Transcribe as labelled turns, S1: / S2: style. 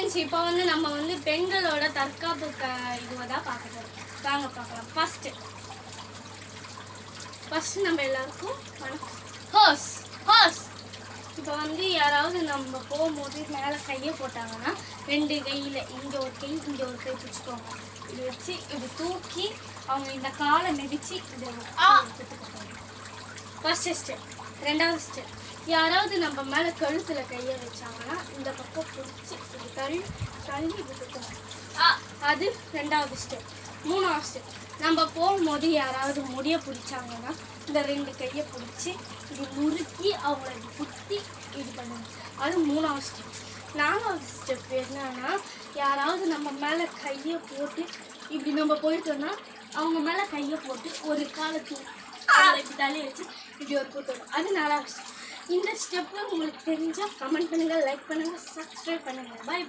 S1: Friends, இப்போ வந்து நம்ம வந்து பெண்களோட தற்காப்பு இதுவை தான் பார்க்க போகிறோம். வாங்க பார்க்கலாம். ஃபஸ்ட்டு நம்ம எல்லாருக்கும் ஹோஸ் ஹோஸ். இப்போ வந்து யாராவது நம்ம போகும்போது மேலே கையை போட்டாங்கன்னா 2 கையில் இங்கே ஒரு கை இங்கே ஒரு கை பிடிச்சிக்கோங்க. இது வச்சு இப்படி தூக்கி அவங்க இந்த காலை மிதித்து இது எடுத்துக்கிட்டாங்க. First step. 2வது ஸ்டெப், யாராவது நம்ம மேலே கழுத்தில் கையை வச்சாங்கன்னா இந்த பக்கம் பிடிச்சி இப்படி தள்ளி விட்டுக்கணும். அது 2வது ஸ்டெப். 3வது ஸ்டெப், நம்ம போகும்போது யாராவது முடிய பிடிச்சாங்கன்னா இந்த 2 கையை பிடிச்சி இப்படி முறுக்கி அவங்கள இப்படி குத்தி இது பண்ணுங்க. அது 3வது ஸ்டெப். 4வது ஸ்டெப் என்னன்னா, யாராவது நம்ம மேலே கையை போட்டு இப்படி நம்ம போயிட்டோம்னா அவங்க மேலே கையை போட்டு ஒரு காலை இப்படி தள்ளி வச்சு இப்படி ஒரு கூட்டணும். அது 4வது ஸ்டெப். இந்த ஸ்டெப்பு உங்களுக்கு தெரிஞ்சால் கமெண்ட் பண்ணுங்கள், லைக் பண்ணுங்கள், சப்ஸ்கிரைப் பண்ணுங்கள். பாய்.